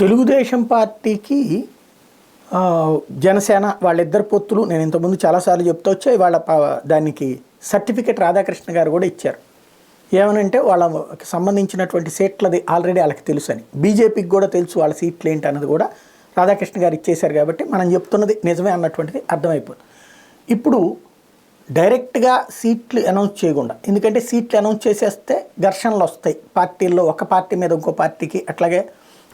తెలుగుదేశం పార్టీకి జనసేన వాళ్ళిద్దరు పొత్తులు నేను ఇంతకుముందు చాలాసార్లు చెప్తూ వచ్చాయి. దానికి సర్టిఫికెట్ రాధాకృష్ణ గారు కూడా ఇచ్చారు. ఏమనంటే వాళ్ళకి సంబంధించినటువంటి సీట్లది ఆల్రెడీ వాళ్ళకి తెలుసు అని, బీజేపీకి కూడా తెలుసు వాళ్ళ సీట్లు ఏంటి అన్నది కూడా రాధాకృష్ణ గారు ఇచ్చేశారు. కాబట్టి మనం చెప్తున్నది నిజమే అన్నటువంటిది అర్థమైపోతుంది. ఇప్పుడు డైరెక్ట్గా సీట్లు అనౌన్స్ చేయకుండా, ఎందుకంటే సీట్లు అనౌన్స్ చేసేస్తే ఘర్షణలు వస్తాయి పార్టీల్లో, ఒక పార్టీ మీద ఇంకో పార్టీకి, అట్లాగే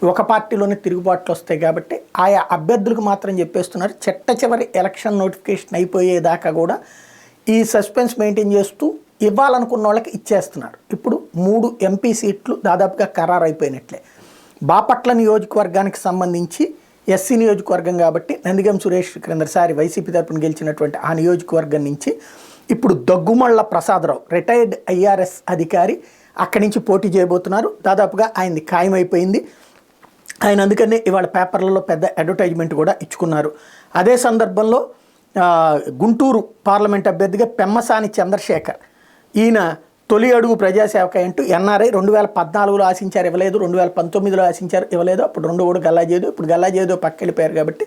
ఒక పార్టీలోనే తిరుగుబాట్లు వస్తాయి. కాబట్టి ఆయా అభ్యర్థులకు మాత్రం చెప్పేస్తున్నారు. చివరి ఎలక్షన్ నోటిఫికేషన్ అయిపోయేదాకా కూడా ఈ సస్పెన్స్ మెయింటైన్ చేస్తూ ఇవ్వాలనుకున్న వాళ్ళకి ఇచ్చేస్తున్నారు. ఇప్పుడు 3 ఎంపీ సీట్లు దాదాపుగా ఖరారు అయిపోయినట్లే. బాపట్ల నియోజకవర్గానికి సంబంధించి ఎస్సీ నియోజకవర్గం కాబట్టి నందిగం సురేష్ క్రిందసారి వైసీపీ తరపున గెలిచినటువంటి ఆ నియోజకవర్గం నుంచి ఇప్పుడు దగ్గుమళ్ళ ప్రసాదరావు రిటైర్డ్ ఐఆర్ఎస్ అధికారి అక్కడి నుంచి పోటీ చేయబోతున్నారు. దాదాపుగా ఆయనది ఖాయమైపోయింది. ఆయన అందుకనే ఇవాళ పేపర్లలో పెద్ద అడ్వర్టైజ్మెంట్ కూడా ఇచ్చుకున్నారు. అదే సందర్భంలో గుంటూరు పార్లమెంట్ అభ్యర్థిగా పెమ్మసాని చంద్రశేఖర్, ఈయన తొలి అడుగు ప్రజాసేవక అంటూ ఎన్ఆర్ఐ 2014లో ఆశించారు, ఇవ్వలేదు. 2019లో ఆశించారు, ఇవ్వలేదు. అప్పుడు 2 కూడా గల్లాజేదు, ఇప్పుడు గల్లాజేదు పక్కెళ్ళిపోయారు. కాబట్టి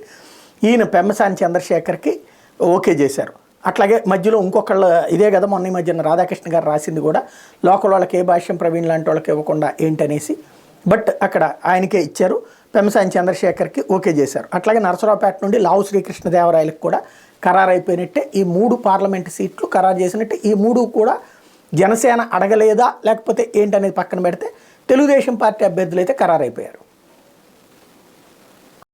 ఈయన పెమ్మసాని చంద్రశేఖర్కి ఓకే చేశారు. అట్లాగే మధ్యలో ఇంకొకళ్ళు ఇదే కదా మొన్న ఈ మధ్యన రాధాకృష్ణ గారు రాసింది కూడా, లోకల్ వాళ్ళకి ఏ భాష్యం ప్రవీణ్ లాంటి వాళ్ళకి ఇవ్వకుండా ఏంటనేసి, బట్ అక్కడ ఆయనకే ఇచ్చారు. పెమ్మసాని చంద్రశేఖర్కి ఓకే చేశారు. అట్లాగే నరసరావుపేట నుండి లావు శ్రీకృష్ణదేవరాయలకు కూడా ఖరారు అయిపోయినట్టే. ఈ 3 పార్లమెంటు సీట్లు ఖరారు చేసినట్టే. ఈ 3 కూడా జనసేన అడగలేదా లేకపోతే ఏంటనేది పక్కన పెడితే తెలుగుదేశం పార్టీ అభ్యర్థులు అయితే ఖరారైపోయారు.